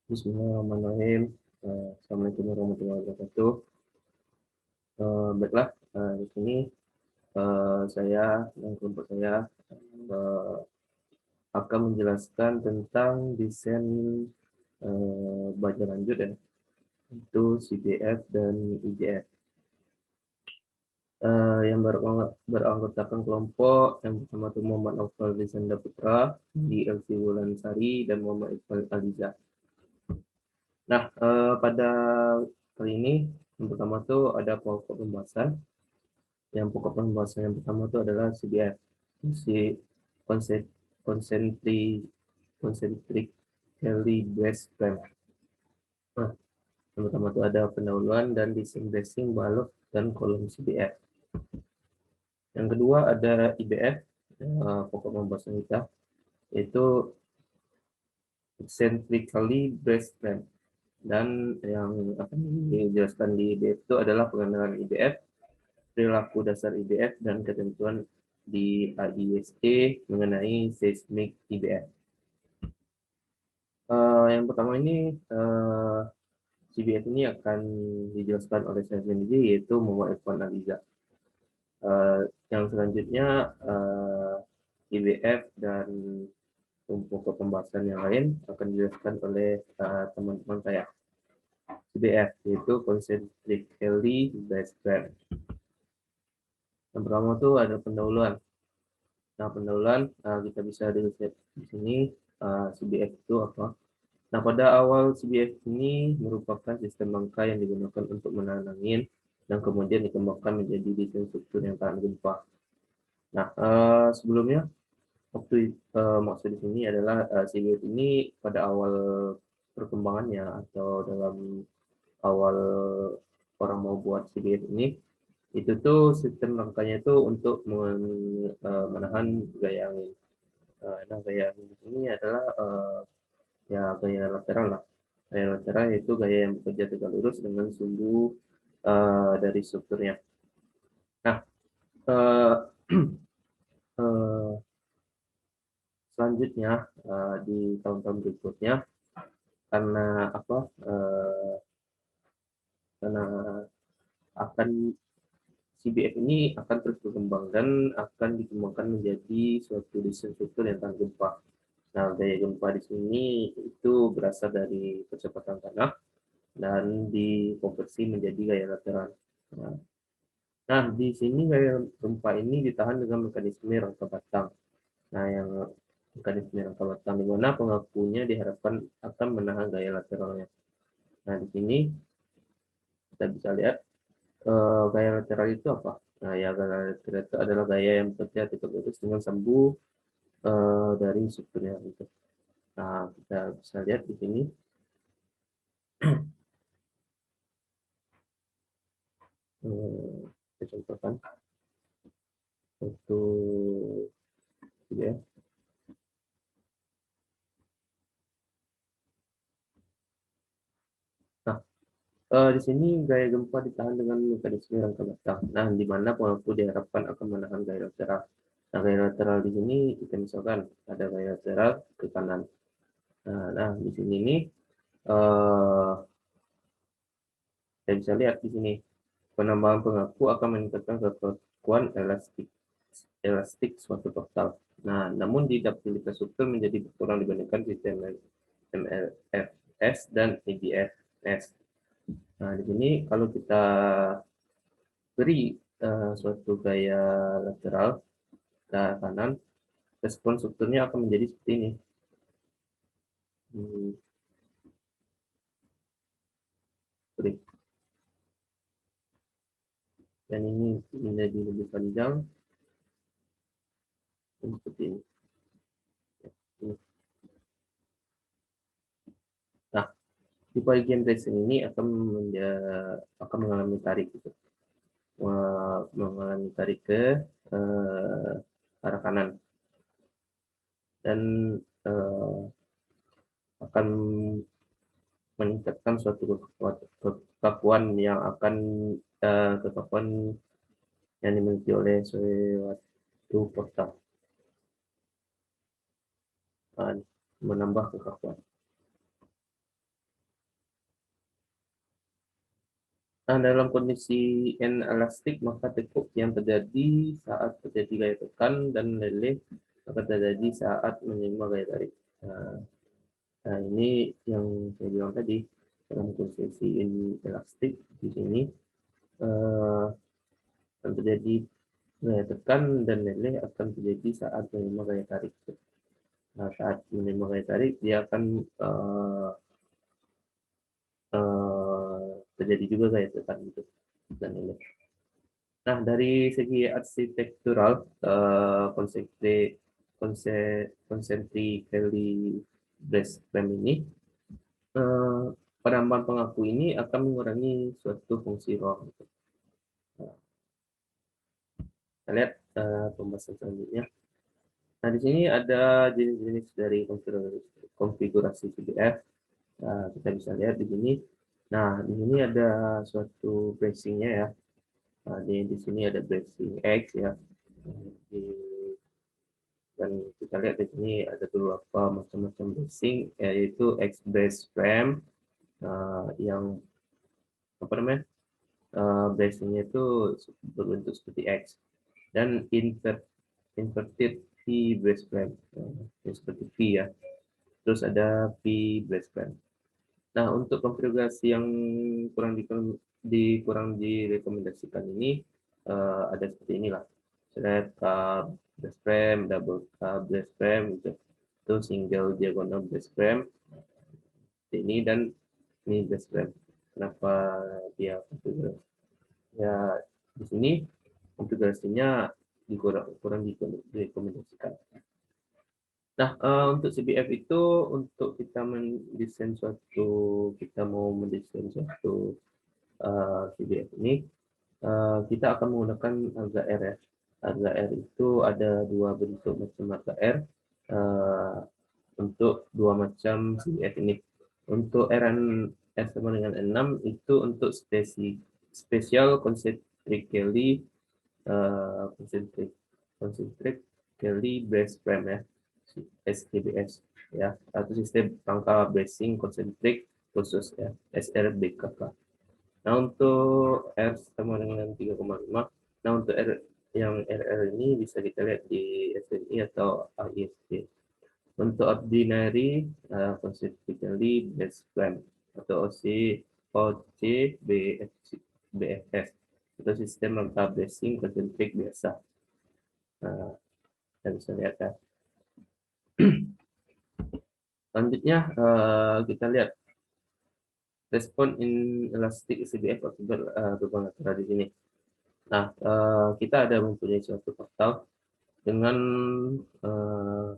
Bismillahirrahmanirrahim. Assalamualaikum warahmatullahi wabarakatuh. Baiklah, di sini saya dan kelompok saya eh, akan menjelaskan tentang desain baja lanjut ya, itu CBF dan IBF. Yang beranggotakan kelompok yang pertama itu Muhammad Aufal Lisanda Putra, di Elvi Wulansari, dan Muhammad Iqbal Aliza. Nah, pada kali ini yang pertama tuh ada pokok pembahasan. Yang pokok pembahasan yang pertama itu adalah CBF, si concentric concentrically based frame. Nah, yang pertama itu ada pendahuluan dan design balok dan kolom CBF. Yang kedua ada IBF, pokok pembahasan kita, yaitu eccentrically based frame. Dan yang akan dijelaskan di IBF itu adalah pengenalan IBF, perilaku dasar IBF, dan ketentuan di AISE mengenai seismik IBF. Yang pertama ini, CBF ini akan dijelaskan oleh saya sendiri, yaitu Muhammad Irfan Aliza. Yang selanjutnya, IBF dan pokok pembahasan yang lain akan dijelaskan oleh teman-teman saya. CBF yaitu concentrically based frame. Yang pertama itu ada pendahuluan. Nah, pendahuluan kita bisa dilihat di sini, CBF itu apa. Nah, pada awal CBF ini merupakan sistem rangka yang digunakan untuk menahan angin dan kemudian dikembangkan menjadi desain struktur yang tahan gempa. Nah, sebelumnya maksud di sini adalah CBF ini pada awal perkembangannya atau dalam awal orang mau buat CBF ini, itu tuh sistem rangkanya itu untuk menahan gaya angin. Nah, gaya angin ini adalah ya gaya lateral lah. Gaya lateral yaitu gaya yang bekerja tegak lurus dengan sumbu dari strukturnya. Nah, uh, uh, selanjutnya di tahun-tahun berikutnya, karena apa? Karena akan CBF ini akan terus berkembang dan akan dikembangkan menjadi suatu desain struktur yang tahan gempa. Nah, gaya gempa di sini itu berasal dari kecepatan tanah dan dikonversi menjadi gaya lateral. Nah, di sini gaya gempa ini ditahan dengan mekanisme rangka batang. Nah, yang mekanisme rangka batang di mana pengakunya diharapkan akan menahan gaya lateralnya. Nah, di sini kita bisa lihat gaya lateral itu apa? Nah, ya gaya lateral itu adalah gaya yang bekerja tegak lurus dengan sambung dari strukturnya gitu. Nah, kita bisa lihat di sini. Kita contohkan untuk ya. Nah, di sini gaya gempa ditahan dengan mekanisme rangka batang. Nah, di mana pengaku diharapkan akan menahan gaya lateral. Nah, gaya lateral di sini kita misalkan ada gaya lateral ke kanan. Nah, di sini nih kita bisa lihat di sini penambahan pengaku akan meningkatkan kekuatan elastik suatu portal. Nah, namun ductility struktur menjadi berkurang dibandingkan sistem MLFS dan EBFS. Nah, di sini kalau kita beri suatu gaya lateral ke kanan, respon strukturnya akan menjadi seperti ini. Dan ini menjadi lebih panjang seperti ini. Nah, di bagian dressing ini akan mengalami tarik gitu. Mengalami tarik ke arah kanan dan akan meningkatkan suatu kekakuan yang akan kekakuan yang dimiliki oleh suatu portal, menambah kekakuan. Nah, dalam kondisi N elastik, maka tekuk yang terjadi saat terjadi gaya tekan dan leleh akan terjadi saat menerima gaya tarik. Nah, ini yang saya bilang tadi, dalam kondisi N elastik di sini akan terjadi gaya tekan dan leleh akan terjadi saat menerima gaya tarik. Nah, saat menerima gaya tarik, dia akan terjadi juga gaya tekan gitu dan leleh. Nah, dari segi arsitektural, concentrically braced frame ini, penambahan pengaku ini akan mengurangi suatu fungsi ruang. Kita lihat pembahasan selanjutnya. Nah, di sini ada jenis-jenis dari konfigurasi CBF. Kita bisa lihat di sini. Nah, di sini ada suatu bracing-nya ya. Nah, di sini ada bracing X ya. Dan kita lihat di sini ada beberapa macam-macam bracing, yaitu X brace frame yang apa namanya bracingnya itu berbentuk seperti X, dan inverted V brace frame seperti V ya. Terus ada V brace frame. Nah, untuk konfigurasi yang kurang direkomendasikan ini ada seperti inilah. Flat cab brace frame, double cab brace frame, itu single diagonal brace frame ini, dan ini brace frame. Kenapa dia konfigurasi? Ya, di sini konfigurasinya kurang direkomendasikan. Nah, untuk CBF itu, untuk kita mau mendesain suatu CBF ini, kita akan menggunakan harga R ya. Harga R itu ada dua bentuk macam harga R untuk dua macam CBF ini. Untuk R sama dengan 6 itu untuk spesial concentrically braced frame ya, SCBS ya, atau sistem rangka bracing concentric khusus ya, SRBKK. Nah, untuk R sama dengan 3,5. Nah, untuk R yang RR ini bisa kita lihat di SNI atau AISC. Untuk ordinary concentrically braced frame atau BFS, atau sistem rangka bracing concentric biasa. Nah, kita bisa lihat ya. Selanjutnya kita lihat respon in elastic CBF akibat beban lateral di sini. Nah, kita ada mempunyai suatu faktor dengan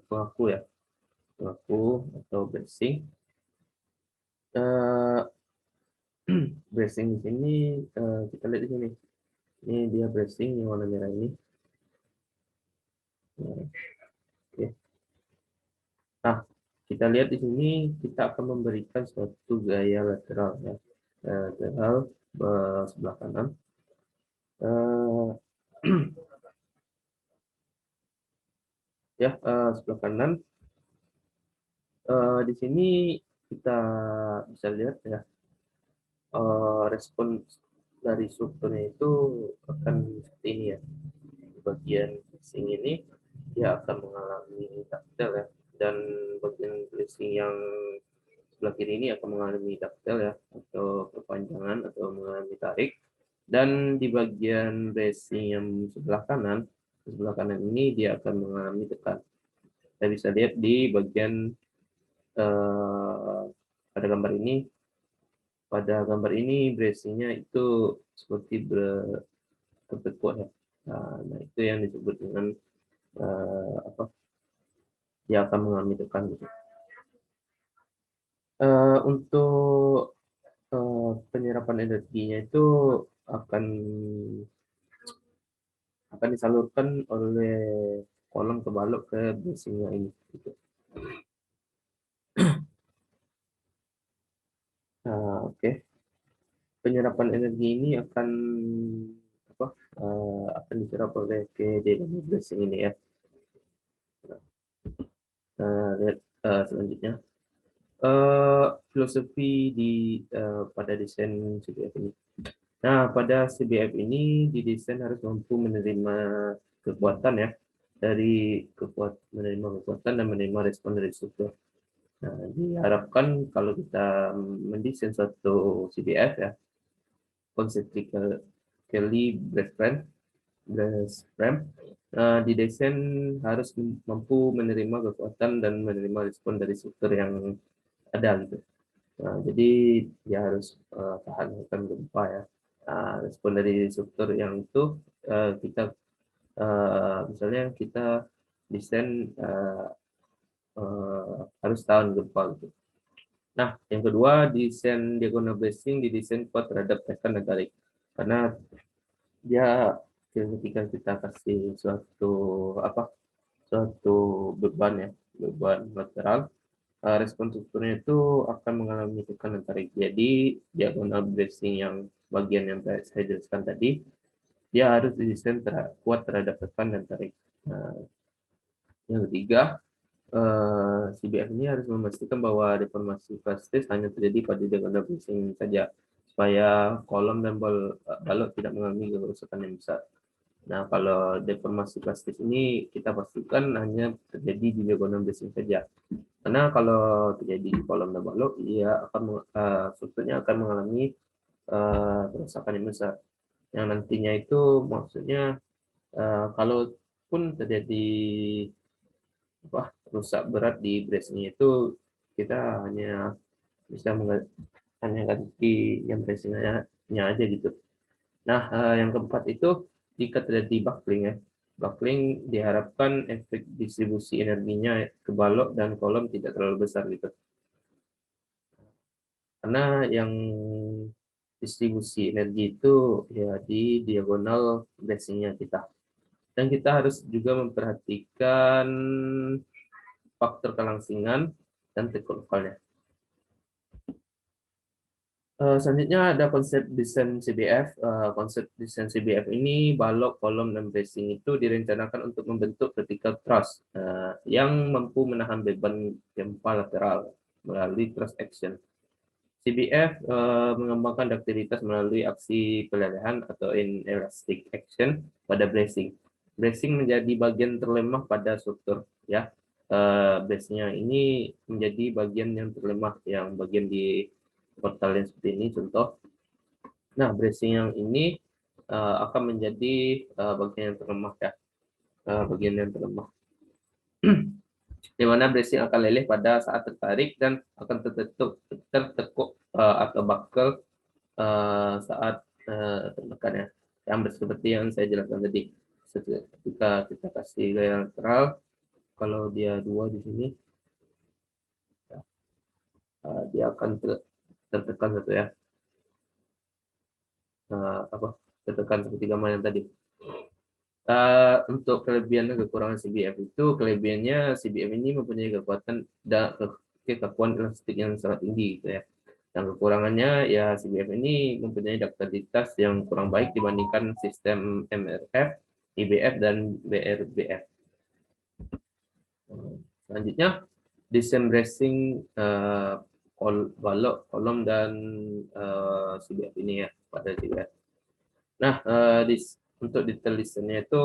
pengaku ya, pengaku atau bracing. Bracing di sini kita lihat di sini. Ini dia bracing yang warna merah ini. Oke. Nah, kita lihat di sini kita akan memberikan suatu gaya lateral ya, lateral sebelah kanan. Ya, sebelah kanan. Di sini kita bisa lihat ya, respon dari strukturnya itu akan seperti ini ya. Di bagian bracing ini dia akan mengalami ductile ya, dan bagian bracing yang sebelah kiri ini akan mengalami ductile ya, atau perpanjangan atau mengalami tarik. Dan di bagian bracing yang sebelah kanan ini dia akan mengalami tekan. Kita bisa lihat di bagian pada gambar ini. Pada gambar ini bracingnya itu seperti bertekuk ya. Nah, itu yang disebut dengan apa? Dia akan mengalami tekan gitu. Untuk penyerapan energinya itu akan disalurkan oleh kolom kebalok ke bracingnya ini. Gitu. Oke. Penyerapan energi ini akan akan diserap oleh ke dalam bracing ini ya. Lihat selanjutnya. Filosofi pada desain CBF ini. Nah, pada CBF ini didesain harus mampu menerima kekuatan ya, menerima kekuatan dan menerima respon dari struktur. Nah, diharapkan kalau kita mendesain suatu CBF ya, concentrically brace frame, didesain harus mampu menerima kekuatan dan menerima respon dari struktur yang ada gitu. Nah, jadi dia harus tahan akan gempa ya. Respon dari struktur yang itu kita misalnya kita desain harus tahan gempa gitu. Nah, yang kedua, desain diagonal bracing didesain kuat terhadap tekan dan tarik. Karena dia ketika kita kasih suatu beban ya, beban lateral, respon strukturnya itu akan mengalami tekan dan tarik. Jadi diagonal bracing yang bagian yang saya jelaskan tadi, dia harus didesain kuat terhadap tekan dan tarik. Nah, yang ketiga, CBF ini harus memastikan bahwa deformasi plastis hanya terjadi pada diagonal bracing saja, supaya kolom dan balok tidak mengalami kerusakan yang besar. Nah, kalau deformasi plastis ini kita pastikan hanya terjadi di diagonal bracing saja. Karena kalau terjadi di kolom dan balok, strukturnya akan mengalami kerusakan yang besar. Yang nantinya itu maksudnya kalaupun terjadi rusak berat di bracing itu, kita hanya bisa hanya ganti yang bracingnya aja gitu. Nah, yang keempat itu jika terjadi buckling ya. Buckling diharapkan efek distribusi energinya ke balok dan kolom tidak terlalu besar gitu. Karena yang distribusi energi itu ya di diagonal bracing-nya kita. Dan kita harus juga memperhatikan faktor kelangsingan dan tekuk lokalnya. Selanjutnya ada konsep desain CBF. Konsep desain CBF ini balok, kolom, dan bracing itu direncanakan untuk membentuk vertical truss yang mampu menahan beban gempa lateral melalui truss action. CBF mengembangkan ductilitas melalui aksi pelelehan atau inelastic action pada bracing. Bracing menjadi bagian terlemah pada struktur ya. Base-nya ini menjadi bagian yang terlemah, yang bagian di portal yang seperti ini contoh. Nah, bracing yang ini akan menjadi bagian yang terlemah ya, bagian yang terlemah. Di mana bracing akan leleh pada saat tertarik dan akan tertekuk atau buckle saat tertekan ya. Yang seperti yang saya jelaskan tadi. Ketika kita kasih gaya lateral, kalau dia 2 di sini, dia akan tertekan satu ya. Tertekan seperti gambar yang tadi. Untuk kelebihan dan kekurangan CBF itu, kelebihannya CBF ini mempunyai kekuatan elastik yang sangat tinggi gitu ya. Dan kekurangannya ya CBF ini mempunyai ductilitas yang kurang baik dibandingkan sistem MRF, IBF, dan BRBF. Selanjutnya, desain bracing balok, kolom, dan CBF ini ya pada CBF. Nah, untuk detail desainnya itu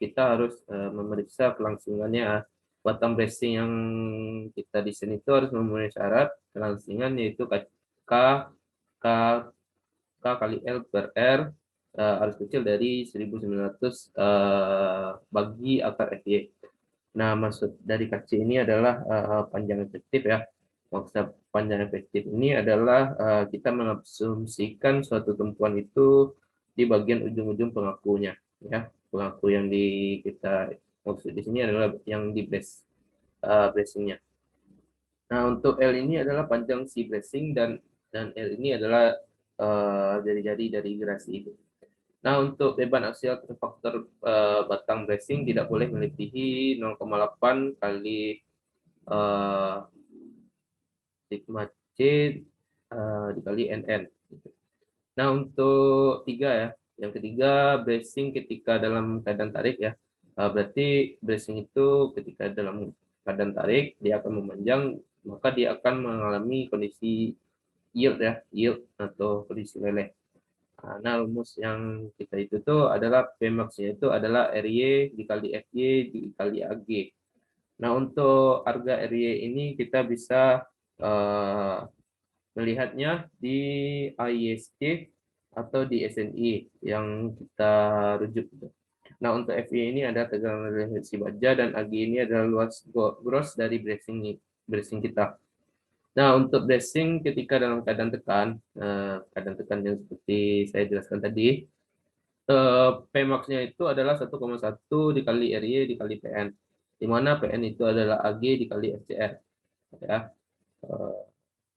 kita harus memeriksa kelangsungannya. Batang bracing yang kita desain itu harus memenuhi syarat kelangsungan yaitu K, K, K kali L per R harus kecil dari 1900 bagi akar FY. Nah, maksud dari KC ini adalah panjang efektif ya. Maksud panjang efektif ini adalah kita mengasumsikan suatu tumpuan itu di bagian ujung-ujung pengakunya ya. Pengaku yang kita maksud di sini adalah yang di bracingnya. Nah, untuk L ini adalah panjang si bracing dan L ini adalah jari-jari dari gerasi itu. Nah, untuk beban aksial faktor batang bracing tidak boleh melebihi 0,8 kali sigma C dikali NN. Nah, untuk tiga ya, yang ketiga bracing ketika dalam keadaan tarik ya. Berarti bracing itu ketika dalam keadaan tarik dia akan memanjang, maka dia akan mengalami kondisi yield ya, yield atau kondisi leleh. Nah, rumus yang kita itu tuh adalah Pmax-nya itu adalah RY dikali FY dikali AG. Nah, untuk harga RY ini kita bisa melihatnya di ISC atau di SNI yang kita rujuk. Nah, untuk FY ini ada tegangan resistensif baja dan AG ini adalah luas gross dari bracing kita. Nah, untuk bracing ketika dalam keadaan tekan yang seperti saya jelaskan tadi, Pmax-nya itu adalah 1,1 dikali RY dikali PN, di mana PN itu adalah AG dikali FCR, ya,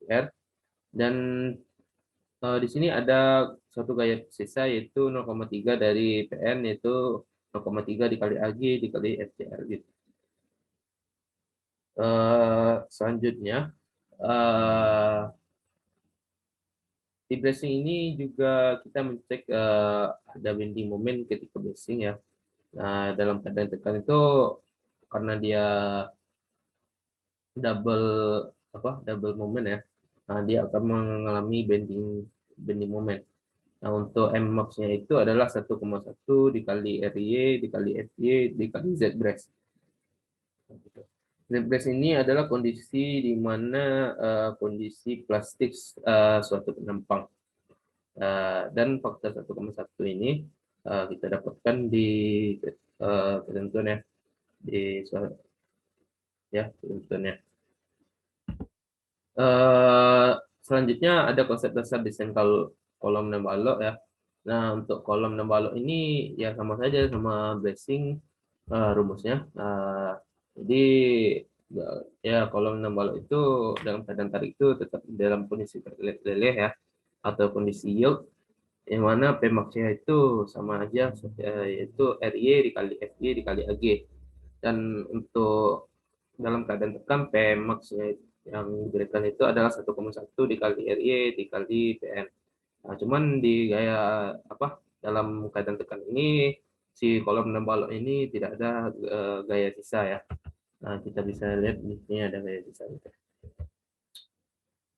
R. Dan di sini ada suatu gaya sisa yaitu 0,3 dari PN, yaitu 0,3 dikali AG dikali FCR gitu. Selanjutnya, di bracing ini juga kita mencek ada bending moment ketika bracing ya. Nah, dalam keadaan tekan itu karena dia double moment ya. Nah, dia akan mengalami bending moment. Nah, untuk Mmax-nya itu adalah 1,1 dikali RY dikali FY dikali Z brace. Z brace ini adalah kondisi di mana kondisi plastik suatu penampang. Dan faktor 1,1 ini kita dapatkan di ketentuan ya, di ketentuannya. Selanjutnya ada konsep dasar desain kolom dan balok ya. Nah, untuk kolom dan balok ini ya sama saja sama bracing rumusnya. Jadi ya kolom dan balok itu dalam keadaan tarik itu tetap dalam kondisi leleh ya, atau kondisi yield, yang mana Pmax-nya itu sama aja, yaitu RY dikali FY dikali AG. Dan untuk dalam keadaan tekan, Pmax-nya yang diberikan itu adalah 1,1 dikali RY dikali PN. Nah, cuman di dalam keadaan tekan ini, si kolom dan balok ini tidak ada gaya sisa ya. Nah, kita bisa lihat di sini ada gaya sisa.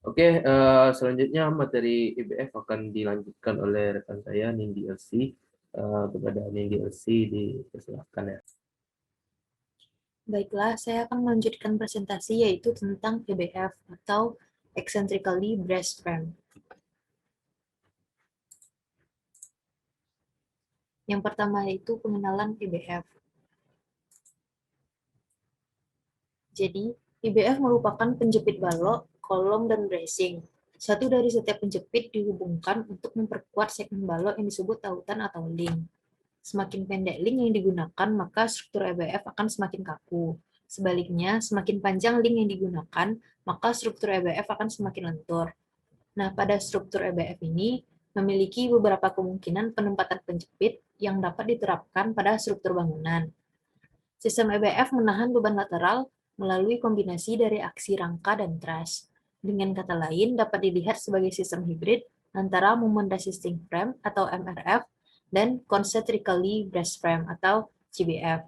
Oke, selanjutnya materi IBF akan dilanjutkan oleh rekan saya Nindi LC. Kepada Nindi LC dipersilakan ya. Baiklah, saya akan melanjutkan presentasi yaitu tentang EBF atau Eccentrically Braced Frame. Yang pertama yaitu pengenalan EBF. Jadi, EBF merupakan penjepit balok, kolom, dan bracing. Satu dari setiap penjepit dihubungkan untuk memperkuat segmen balok yang disebut tautan atau link. Semakin pendek link yang digunakan, maka struktur EBF akan semakin kaku. Sebaliknya, semakin panjang link yang digunakan, maka struktur EBF akan semakin lentur. Nah, pada struktur EBF ini memiliki beberapa kemungkinan penempatan penjepit yang dapat diterapkan pada struktur bangunan. Sistem EBF menahan beban lateral melalui kombinasi dari aksi rangka dan truss. Dengan kata lain, dapat dilihat sebagai sistem hibrid antara Moment Resisting Frame atau MRF dan Concentrically Braced Frame atau CBF.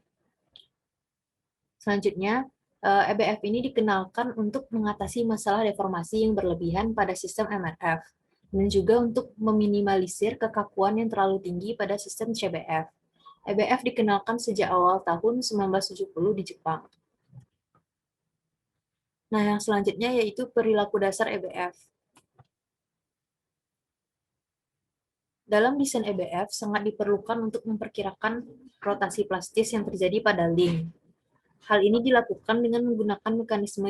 Selanjutnya, EBF ini dikenalkan untuk mengatasi masalah deformasi yang berlebihan pada sistem MRF, dan juga untuk meminimalisir kekakuan yang terlalu tinggi pada sistem CBF. EBF dikenalkan sejak awal tahun 1970 di Jepang. Nah, yang selanjutnya yaitu perilaku dasar EBF. Dalam desain EBF, sangat diperlukan untuk memperkirakan rotasi plastis yang terjadi pada link. Hal ini dilakukan dengan menggunakan mekanisme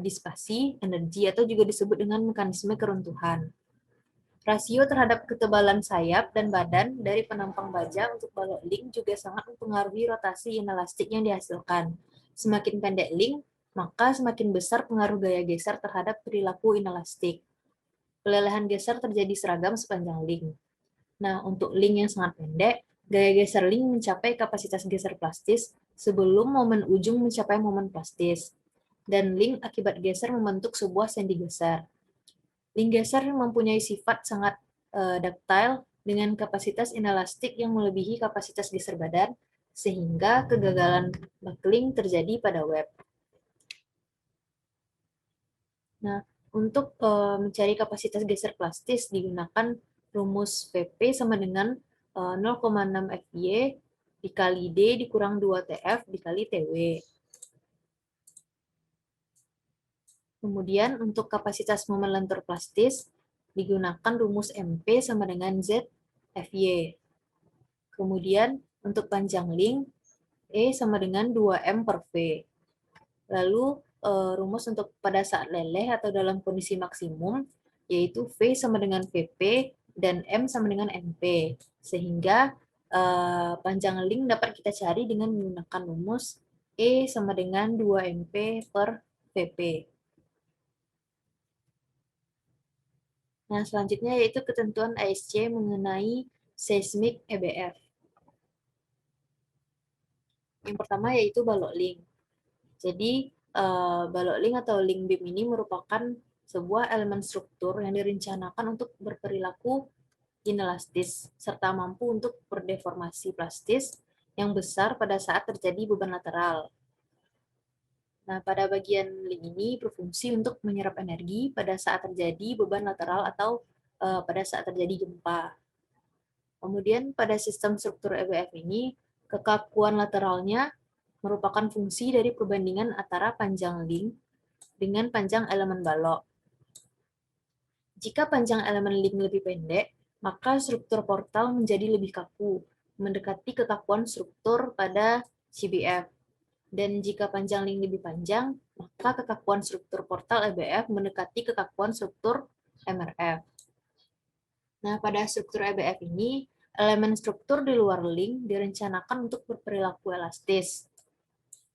dispasi energi atau juga disebut dengan mekanisme keruntuhan. Rasio terhadap ketebalan sayap dan badan dari penampang baja untuk balok link juga sangat mempengaruhi rotasi inelastik yang dihasilkan. Semakin pendek link, maka semakin besar pengaruh gaya geser terhadap perilaku inelastik. Pelelehan geser terjadi seragam sepanjang link. Nah, untuk link yang sangat pendek, gaya geser link mencapai kapasitas geser plastis sebelum momen ujung mencapai momen plastis. Dan link akibat geser membentuk sebuah sendi geser. Link geser mempunyai sifat sangat ductile dengan kapasitas inelastik yang melebihi kapasitas geser badan, sehingga kegagalan buckling terjadi pada web. Nah, untuk mencari kapasitas geser plastis digunakan rumus VP sama dengan 0,6 FY dikali D dikurang 2 TF dikali TW. Kemudian untuk kapasitas momen lentur plastis digunakan rumus MP sama dengan Z FY. Kemudian untuk panjang link E sama dengan 2M per V. Lalu rumus untuk pada saat leleh atau dalam kondisi maksimum yaitu V sama dengan VP dan M sama dengan MP. Sehingga panjang link dapat kita cari dengan menggunakan rumus E sama dengan 2MP per VP. Nah, selanjutnya yaitu ketentuan ASC mengenai seismik EBF. Yang pertama yaitu balok link. Jadi, balok link atau link beam ini merupakan sebuah elemen struktur yang direncanakan untuk berperilaku inelastis, serta mampu untuk berdeformasi plastis yang besar pada saat terjadi beban lateral. Nah, pada bagian link ini berfungsi untuk menyerap energi pada saat terjadi beban lateral atau pada saat terjadi gempa. Kemudian pada sistem struktur EBF ini, kekakuan lateralnya merupakan fungsi dari perbandingan antara panjang link dengan panjang elemen balok. Jika panjang elemen link lebih pendek, maka struktur portal menjadi lebih kaku, mendekati kekakuan struktur pada CBF. Dan jika panjang link lebih panjang, maka kekakuan struktur portal EBF mendekati kekakuan struktur MRF. Nah, pada struktur EBF ini, elemen struktur di luar link direncanakan untuk berperilaku elastis.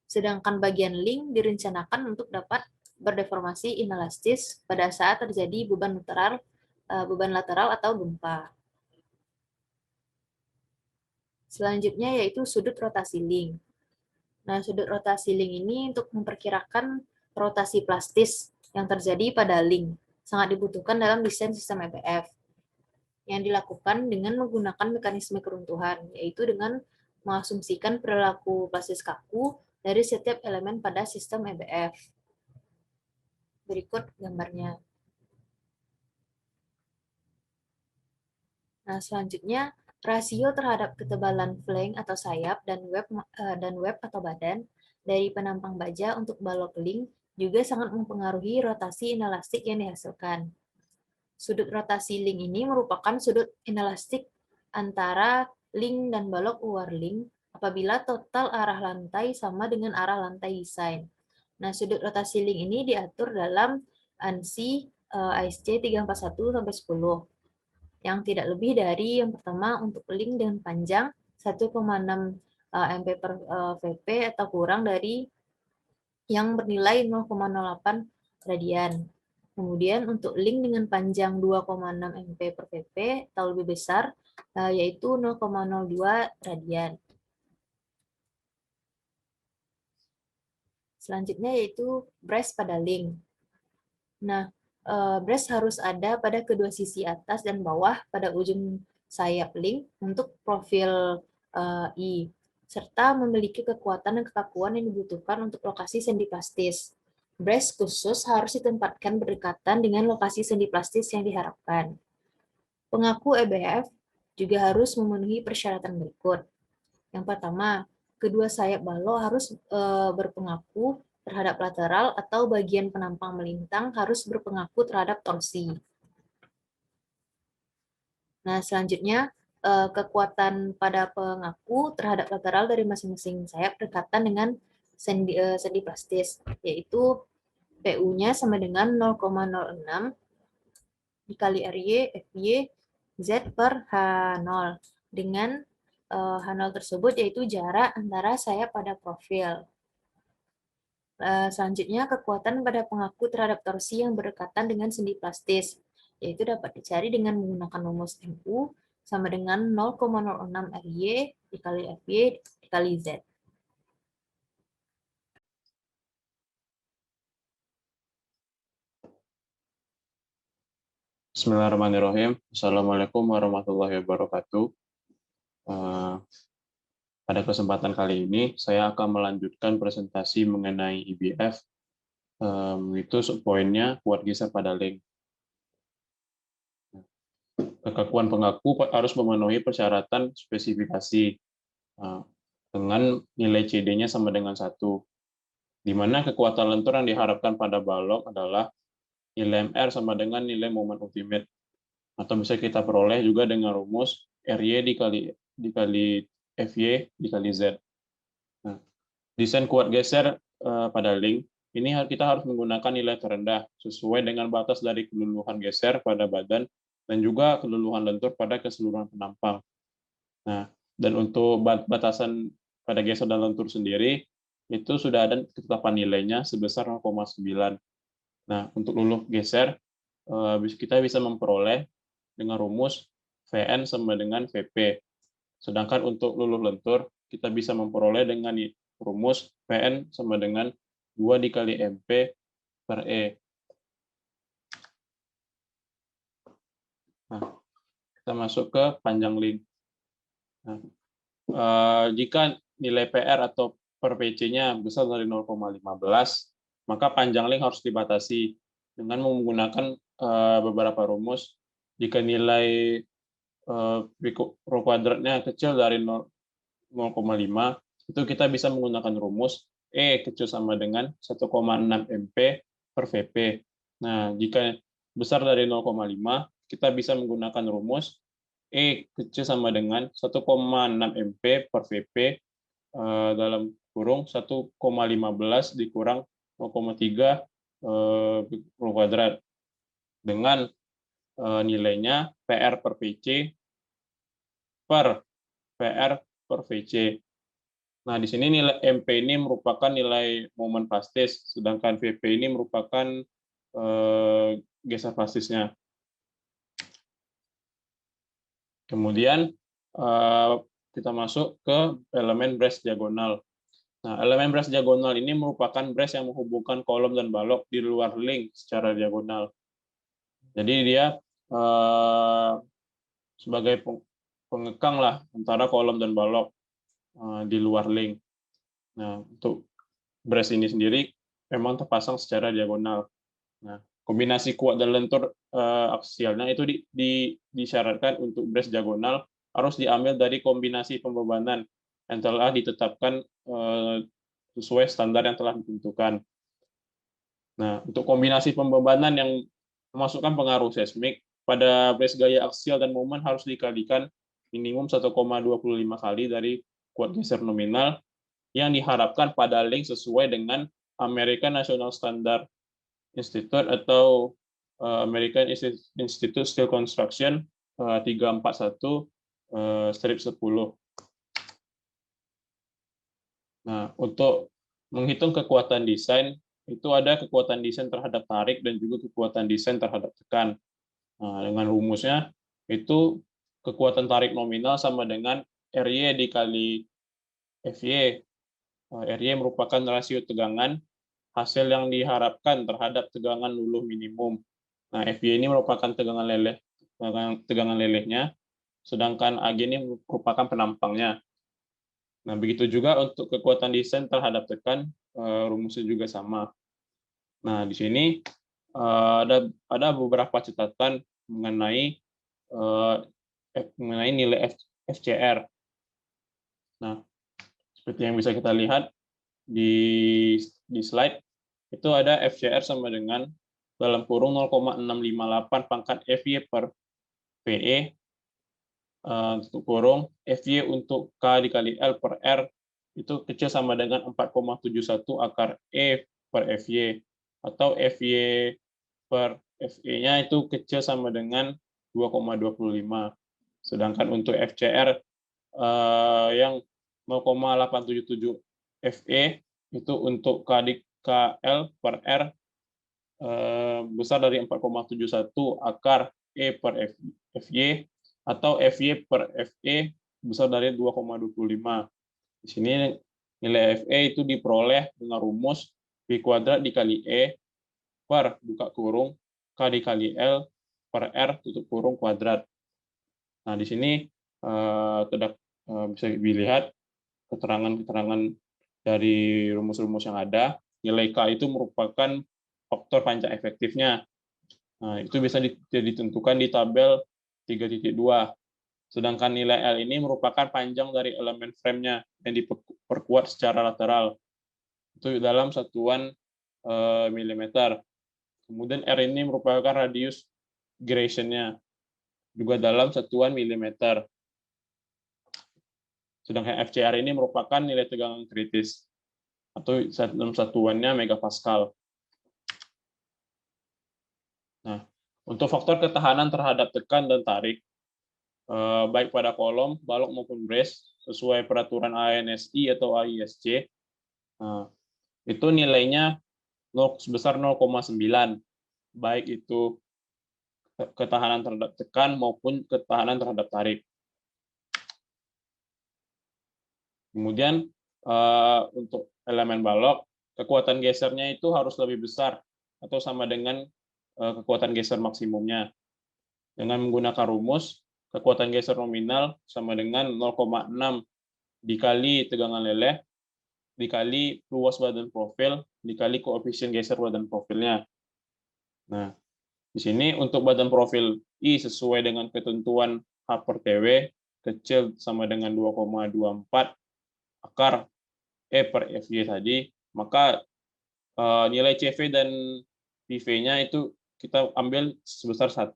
Sedangkan bagian link direncanakan untuk dapat berdeformasi inelastis pada saat terjadi beban lateral atau gempa. Selanjutnya yaitu sudut rotasi link. Nah, sudut rotasi link ini untuk memperkirakan rotasi plastis yang terjadi pada link. Sangat dibutuhkan dalam desain sistem EBF. Yang dilakukan dengan menggunakan mekanisme keruntuhan, yaitu dengan mengasumsikan perilaku plastis kaku dari setiap elemen pada sistem EBF. Berikut gambarnya. Nah, selanjutnya, rasio terhadap ketebalan flank atau sayap dan web atau badan dari penampang baja untuk balok link juga sangat mempengaruhi rotasi inelastik yang dihasilkan. Sudut rotasi link ini merupakan sudut inelastik antara link dan balok luar link apabila total arah lantai sama dengan arah lantai desain. Nah, sudut rotasi link ini diatur dalam ANSI ASC 341-10 yang tidak lebih dari yang pertama untuk link dengan panjang 1,6 MP per VP atau kurang dari yang bernilai 0,08 radian. Kemudian untuk link dengan panjang 2,6 MP per VP atau lebih besar, yaitu 0,02 radian. Selanjutnya yaitu brace pada link. Nah, brace harus ada pada kedua sisi atas dan bawah pada ujung sayap link untuk profil I, serta memiliki kekuatan dan kekakuan yang dibutuhkan untuk lokasi sendi plastis. Brace khusus harus ditempatkan berdekatan dengan lokasi sendi plastis yang diharapkan. Pengaku EBF juga harus memenuhi persyaratan berikut. Yang pertama, kedua sayap balok harus berpengaku terhadap lateral atau bagian penampang melintang harus berpengaku terhadap torsi. Nah, selanjutnya, kekuatan pada pengaku terhadap lateral dari masing-masing sayap berdekatan dengan sendi plastis, yaitu PU-nya sama dengan 0,06 dikali RY, FY, Z per H0. Dengan H0 tersebut yaitu jarak antara sayap pada profil. Selanjutnya, kekuatan pada pengaku terhadap torsi yang berdekatan dengan sendi plastis, yaitu dapat dicari dengan menggunakan rumus MU sama dengan 0,06 RY dikali FY dikali Z. Bismillahirrahmanirrahim. Assalamualaikum warahmatullahi wabarakatuh. Pada kesempatan kali ini, saya akan melanjutkan presentasi mengenai EBF. Itu poinnya kuat geser pada link. kekakuan pengaku harus memenuhi persyaratan spesifikasi dengan nilai CD-nya sama dengan 1, di mana kekuatan lentur yang diharapkan pada balok adalah nilai MR sama dengan nilai momen ultimate, atau bisa kita peroleh juga dengan rumus RY dikali FY dikali Z. Nah, desain kuat geser pada link, ini kita harus menggunakan nilai terendah sesuai dengan batas dari keluluhan geser pada badan dan juga keluluhan lentur pada keseluruhan penampang. Nah, dan untuk batasan pada geser dan lentur sendiri, itu sudah ada ketetapan nilainya sebesar 0,9. Nah, untuk luluh geser, kita bisa memperoleh dengan rumus Vn sama dengan Vp. Sedangkan untuk luluh lentur, kita bisa memperoleh dengan rumus Vn sama dengan 2 dikali MP per E. Nah, kita masuk ke panjang link. Nah, jika nilai PR atau per PC-nya besar dari 0,15, maka panjang link harus dibatasi dengan menggunakan beberapa rumus. Jika nilai rho kuadratnya kecil dari 0,5, itu kita bisa menggunakan rumus E kecil sama dengan 1,6 MP per Vp. Nah, jika besar dari 0,5, kita bisa menggunakan rumus E kecil sama dengan 1,6 MP per Vp dalam kurung 1,15 dikurang 0,3 rho kuadrat dengan nilainya PR per PC per PR per VC. Nah, di sini nilai MP ini merupakan nilai momen plastis, sedangkan VP ini merupakan geser plastisnya. Kemudian kita masuk ke elemen brace diagonal. Nah, elemen brace diagonal ini merupakan brace yang menghubungkan kolom dan balok di luar link secara diagonal. Jadi dia sebagai pengekang lah antara kolom dan balok di luar link. Nah, untuk brace ini sendiri memang terpasang secara diagonal. Nah, kombinasi kuat dan lentur aksialnya itu disyaratkan untuk brace diagonal harus diambil dari kombinasi pembebanan yang telah ditetapkan sesuai standar yang telah ditentukan. Nah, untuk kombinasi pembebanan yang memasukkan pengaruh seismik pada brace gaya aksial dan momen harus dikalikan minimum 1,25 kali dari kuat geser nominal yang diharapkan pada link sesuai dengan American National Standard Institute atau American Institute Steel Construction 341/10. Nah, untuk menghitung kekuatan desain, itu ada kekuatan desain terhadap tarik dan juga kekuatan desain terhadap tekan. Nah, dengan rumusnya, itu kekuatan tarik nominal sama dengan RY dikali FY. RY merupakan rasio tegangan hasil yang diharapkan terhadap tegangan luluh minimum. Nah, FY ini merupakan tegangan lelehnya, sedangkan AG ini merupakan penampangnya. Nah, begitu juga untuk kekuatan desain terhadap tekan, rumusnya juga sama. Nah, di sini ada beberapa catatan mengenai nilai FCR. Nah, seperti yang bisa kita lihat di slide, itu ada FCR sama dengan dalam kurung 0,658 pangkat FY per PE, untuk kurung FY untuk K dikali L per R, itu kecil sama dengan 4,71 akar E per FY, atau FY per FE-nya itu kecil sama dengan 2,25. Sedangkan untuk FCR yang 0,877 FE itu untuk KL per R besar dari 4,71 akar E per FY, atau FY per FE besar dari 2,25. Di sini nilai FE itu diperoleh dengan rumus B kuadrat dikali E per buka kurung K dikali L per R tutup kurung kuadrat. Nah, di sini bisa dilihat keterangan-keterangan dari rumus-rumus yang ada. Nilai K itu merupakan faktor panjang efektifnya. Nah, itu bisa ditentukan di tabel 3.2. Sedangkan nilai L ini merupakan panjang dari elemen frame-nya yang diperkuat secara lateral. Itu dalam satuan milimeter. Kemudian R ini merupakan radius gyration-nya, juga dalam satuan milimeter. Sedangkan FCR ini merupakan nilai tegangan kritis, atau dalam satuannya megapascal. Nah, untuk faktor ketahanan terhadap tekan dan tarik, baik pada kolom, balok maupun brace, sesuai peraturan ANSI atau AISC, itu nilainya sebesar 0,9, baik itu ketahanan terhadap tekan maupun ketahanan terhadap tarik. Kemudian untuk elemen balok, kekuatan gesernya itu harus lebih besar atau sama dengan kekuatan geser maksimumnya. Dengan menggunakan rumus, kekuatan geser nominal sama dengan 0,6 dikali tegangan leleh, dikali luas badan profil, dikali koefisien geser badan profilnya. Nah, di sini untuk badan profil I sesuai dengan ketentuan H/TW kecil sama dengan 2,24 akar E per FY tadi, maka nilai CV dan PV-nya itu kita ambil sebesar 1.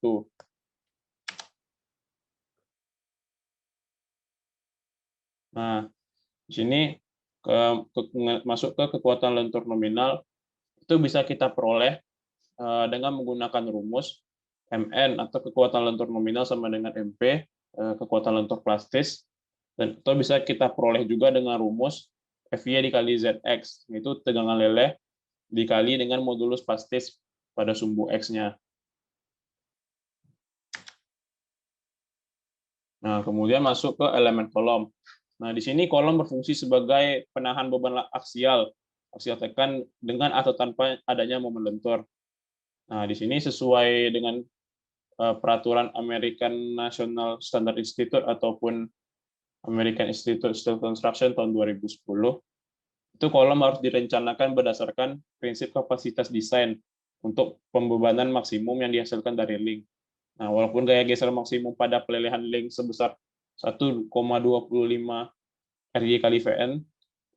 Nah, di sini masuk ke kekuatan lentur nominal, itu bisa kita peroleh dengan menggunakan rumus MN atau kekuatan lentur nominal sama dengan MP, kekuatan lentur plastis, dan atau bisa kita peroleh juga dengan rumus FY dikali ZX, yaitu tegangan leleh dikali dengan modulus plastis pada sumbu X-nya. Nah, kemudian masuk ke elemen kolom. Nah, di sini kolom berfungsi sebagai penahan beban aksial tekan dengan atau tanpa adanya momen lentur. Nah, di sini sesuai dengan peraturan American National Standard Institute ataupun American Institute of Steel Construction tahun 2010, itu kolom harus direncanakan berdasarkan prinsip kapasitas desain untuk pembebanan maksimum yang dihasilkan dari link. Nah, walaupun gaya geser maksimum pada pelelehan link sebesar 1,25 RY kali Vn,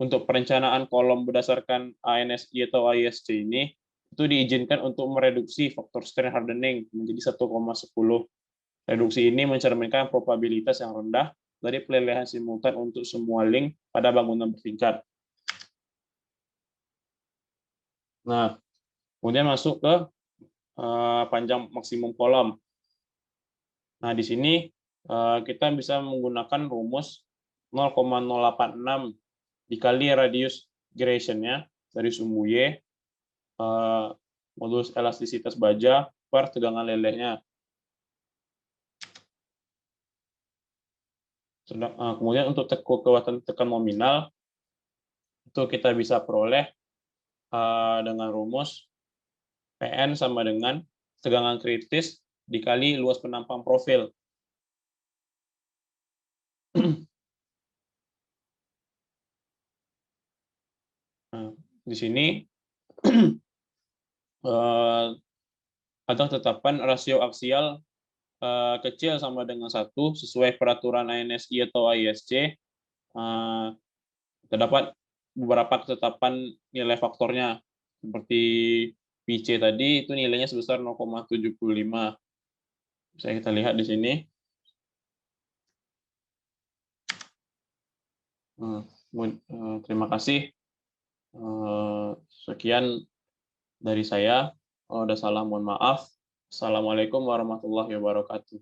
untuk perencanaan kolom berdasarkan ANSI atau AISC ini, itu diizinkan untuk mereduksi faktor strain hardening menjadi 1,10. Reduksi ini mencerminkan probabilitas yang rendah dari pelelehan simultan untuk semua link pada bangunan bertingkat. Nah, kemudian masuk ke panjang maksimum kolom. Nah, di sini kita bisa menggunakan rumus 0,086 dikali radius gyration-nya dari sumbu Y, modulus elastisitas baja per tegangan lelehnya. Kemudian untuk kekuatan tekan nominal, itu kita bisa peroleh dengan rumus PN sama dengan tegangan kritis dikali luas penampang profil. Nah, di sini ada tetapan rasio aksial kecil sama dengan 1 sesuai peraturan ANSI atau AISC. Terdapat beberapa ketetapan nilai faktornya, seperti PC tadi itu nilainya sebesar 0,75. Bisa kita lihat di sini. Terima kasih. Sekian dari saya. Kalau ada salah mohon maaf. Assalamualaikum warahmatullahi wabarakatuh.